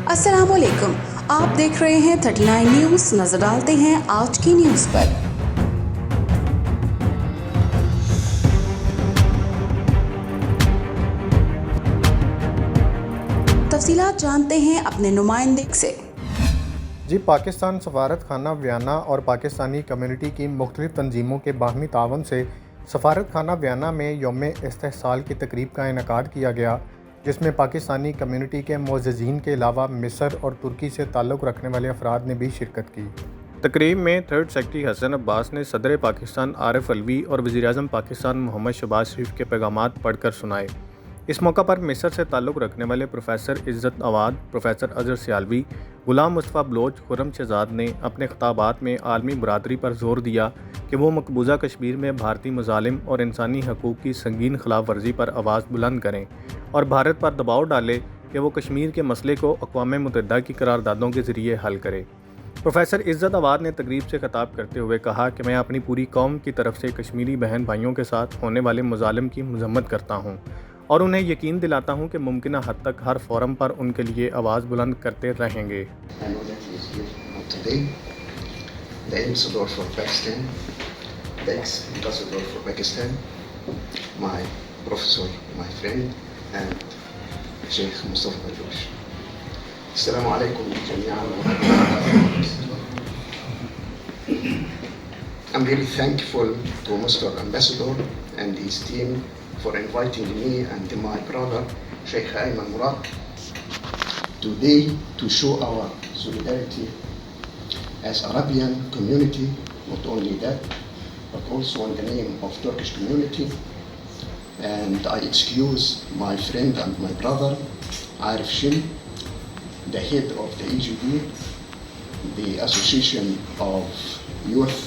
السلام علیکم، آپ دیکھ رہے ہیں 39 نیوز۔ نظر ڈالتے ہیں آج کی نیوز پر۔ تفصیلات جانتے ہیں اپنے نمائندے سے۔ پاکستان سفارت خانہ ویانا اور پاکستانی کمیونٹی کی مختلف تنظیموں کے باہمی تعاون سے سفارت خانہ ویانا میں یوم استحصال کی تقریب کا انعقاد کیا گیا، جس میں پاکستانی کمیونٹی کے معززین کے علاوہ مصر اور ترکی سے تعلق رکھنے والے افراد نے بھی شرکت کی۔ تقریب میں تھرڈ سیکرٹری حسن عباس نے صدر پاکستان عارف علوی اور وزیراعظم پاکستان محمد شہباز شریف کے پیغامات پڑھ کر سنائے۔ اس موقع پر مصر سے تعلق رکھنے والے پروفیسر عزت عواد، پروفیسر اظہر سیالوی، غلام مصطفیٰ بلوچ، خرم شہزاد نے اپنے خطابات میں عالمی برادری پر زور دیا کہ وہ مقبوضہ کشمیر میں بھارتی مظالم اور انسانی حقوق کی سنگین خلاف ورزی پر آواز بلند کریں اور بھارت پر دباؤ ڈالے کہ وہ کشمیر کے مسئلے کو اقوام متحدہ کی قراردادوں کے ذریعے حل کرے۔ پروفیسر عزت عواد نے تقریب سے خطاب کرتے ہوئے کہا کہ میں اپنی پوری قوم کی طرف سے کشمیری بہن بھائیوں کے ساتھ ہونے والے مظالم کی مذمت کرتا ہوں اور انہیں یقین دلاتا ہوں کہ ممکنہ حد تک ہر فورم پر ان کے لیے آواز بلند کرتے رہیں گے۔ The ambassador for Pakistan, the ex-ambassador for Pakistan, my professor, my friend, and Sheikh Mustafa Baluch. Assalamu alaikum jami'an. I'm really thankful to Mr. Ambassador and his team for inviting me and my brother Sheikh Ayman Murad today to show our solidarity as Arabian community, not only that, but also in the name of Turkish community. And I excuse my friend and my brother, Arif Shin, the head of the EGB, the Association of Youth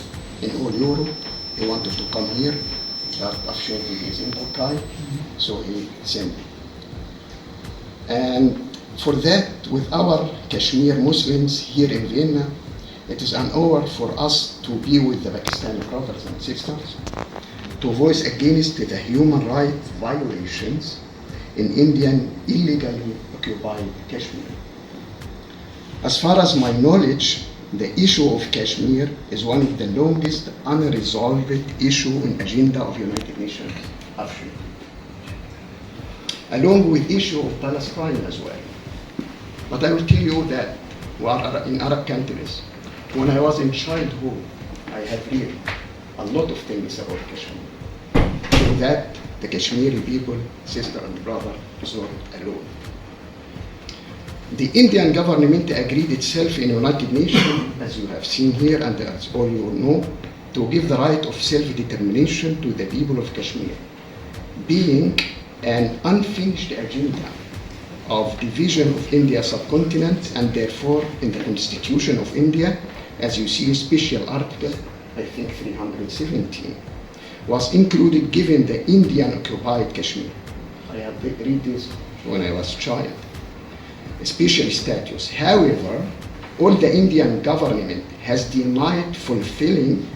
in all Europe. He wanted to come here, but Afshin is in Turkey, so he sent me. And for that, with our Kashmir Muslims here in Vienna, it is an honor for us to be with the Pakistani brothers and sisters to voice against the human rights violations in Indian illegally occupied Kashmir. As far as my knowledge, the issue of Kashmir is one of the longest unresolved issue in agenda of United Nations Africa, along with issue of Palestine as well. But I will tell you that we are in Arab countries. When I was in childhood, I had read a lot of things about Kashmir. So that the Kashmiri people, sister and brother, is not alone. The Indian government agreed itself in United Nations, as you have seen here and as all you know, to give the right of self-determination to the people of Kashmir, being an unfinished agenda of division of India subcontinent, and therefore in the Constitution of India, as you see, special article, I think 317, was included given the Indian occupied Kashmir. I have read this when I was a child. Special status. However, all the Indian government has denied fulfilling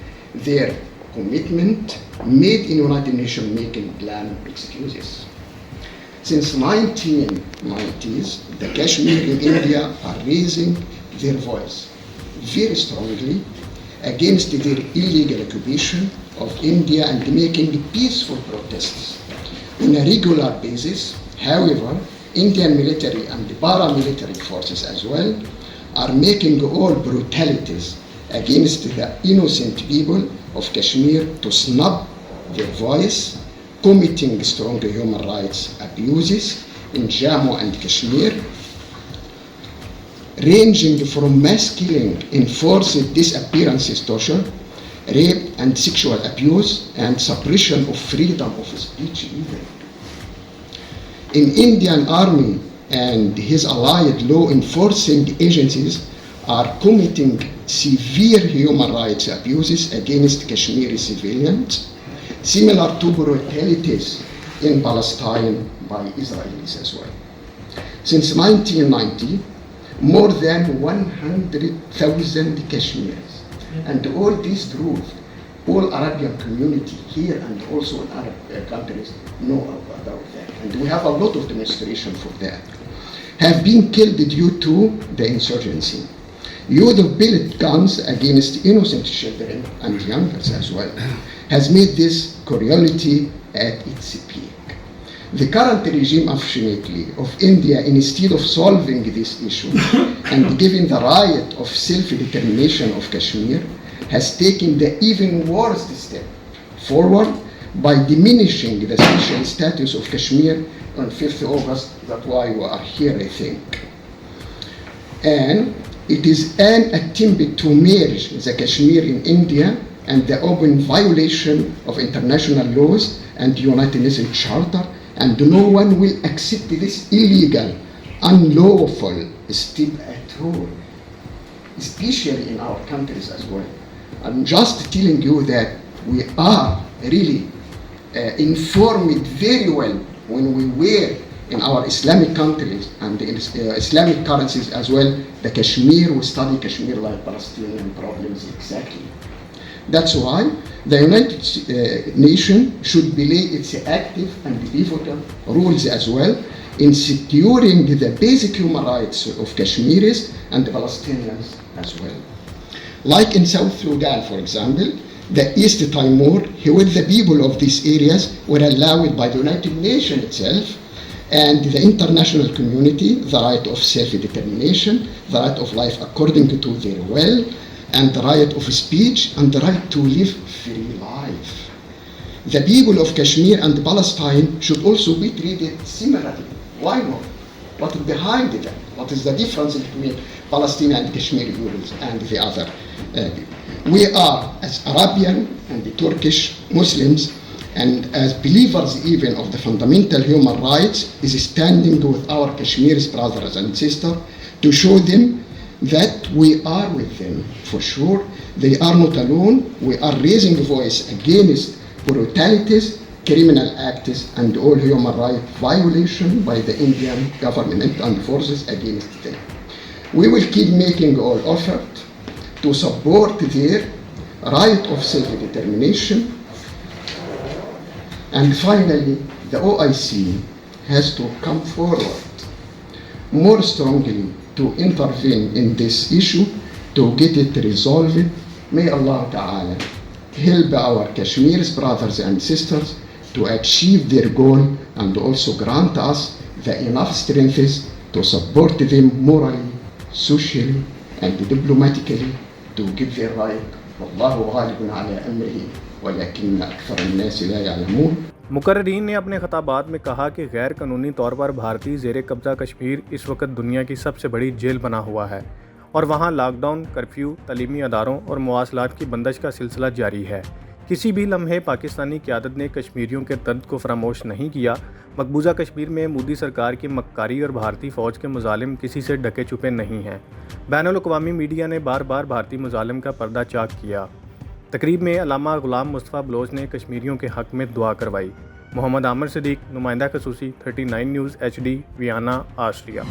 their commitment made in United Nations making plan excuses. Since 1990s, the Kashmir in India are raising their voice very strongly against their illegal occupation of India and making peaceful protests on a regular basis. However, Indian military and paramilitary forces as well are making all brutalities against the innocent people of Kashmir to snub their voice, committing strong human rights abuses in Jammu and Kashmir, ranging from mass killing, enforced disappearances, torture, rape and sexual abuse, and suppression of freedom of speech even. In Indian Army and his allied law enforcing agencies are committing severe human rights abuses against Kashmiri civilians, similar to brutalities in Palestine by Israelis as well. Since 1990, more than 100,000 Kashmiris, and all these truth, all Arabian community here and also in Arab countries know about that, and we have a lot of demonstration for that. have been killed due to the insurgency. Use of pellet guns against innocent children and youngers as well has made this cruelty at its peak. The current regime, unfortunately, of India, instead of solving this issue and giving the right of self-determination of Kashmir, has taken the even worst step forward by diminishing the special status of Kashmir on 5th August. That's why we are here, I think. And it is an attempt to merge the Kashmir in India and the open violation of international laws and United Nations Charter, and no one will accept this illegal, unlawful step at all, especially in our countries as well. I'm just telling you that we are really informed very well when we were in our Islamic countries and the Islamic currencies as well, the Kashmir, we study Kashmir like Palestinian problems exactly. That's why the United Nations should play its active and pivotal roles as well in securing the basic human rights of Kashmiris and Palestinians as well. Like in South Sudan, for example, the East Timor, where the people of these areas were allowed by the United Nations itself and the international community the right of self-determination, the right of life according to their will, and the right of speech, and the right to live free life. The people of Kashmir and Palestine should also be treated similarly. Why not? What is behind it? What is the difference between Palestinian and Kashmiri peoples and the other people? We are, as Arabian and the Turkish Muslims, and as believers even of the fundamental human rights, is standing with our Kashmiri brothers and sisters to show them that we are with them for sure. They are not alone. We are raising a voice against brutalities, criminal acts, and all human rights violation by the Indian government and forces against them. We will keep making all effort to support their right of self-determination. And finally, the OIC has to come forward more strongly to intervene in this issue to get it resolved. May Allah Ta'ala help our Kashmir's brothers and sisters to achieve their goal and also grant us the enough strength to support them morally, socially, and diplomatically to get their right. Wallahu ghalibun ala amrihi walakinna akthar an-nas la ya'lamun. मुकर्रीन ने अपने खताबात में कहा कि गैर कानूनी तौर पर भारतीय ज़ेर कब्ज़ा कश्मीर इस वक्त दुनिया की सबसे बड़ी जेल बना हुआ है और वहाँ लॉकडाउन, कर्फ्यू, तालीमी अदारों और मवासलात की बंदिश का सिलसिला जारी है। किसी भी लम्हे पाकिस्तानी क़यादत ने कश्मीरियों के दर्द को फरामोश नहीं किया। मकबूजा कश्मीर में मोदी सरकार की मक्कारी और भारतीय फ़ौज के मुजालिम किसी से ढके छुपे नहीं हैं। बैनुल-अक़वामी मीडिया ने बार बार भारतीय मुजालिम का पर्दा चाक किया। तकरीब में अल्लामा गुलाम मुस्तफ़ा बलोच ने कश्मीरियों के हक़ में दुआ करवाई। मोहम्मद आमिर सिद्दीक, नुमाइंदा खसूसी, 39 न्यूज़ HD, वियाना, ऑस्ट्रिया।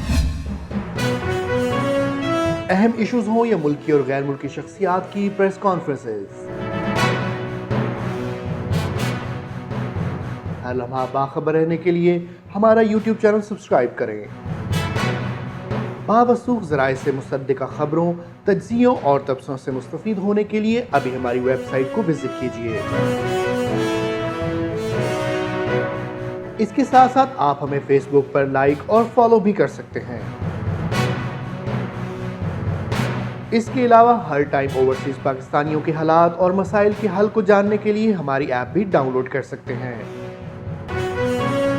अहम इशूज़ हों या मुल्की और गैर मुल्की शख्सियात की प्रेस कॉन्फ्रेंसेस, हर लम्हा बाखबर रहने के लिए हमारा YouTube चैनल सब्सक्राइब करें। बावसूख ज़राए से मुसद्दिक़ा खबरों, तज्ज़ियों और तबसरों से मुस्तफ़ीद होने के लिए अभी हमारी वेबसाइट को विज़िट कीजिए। इसके साथ साथ आप हमें फेसबुक पर लाइक और फॉलो भी कर सकते हैं। इसके अलावा हर टाइम ओवरसीज़ पाकिस्तानियों के हालात और मसाइल के हल को जानने के लिए हमारी ऐप भी डाउनलोड कर सकते हैं।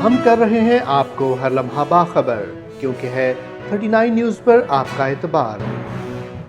हम कर रहे हैं आपको हर लम्हा बाखबर, क्योंकि है 39 न्यूज़ पर आपका एतबार।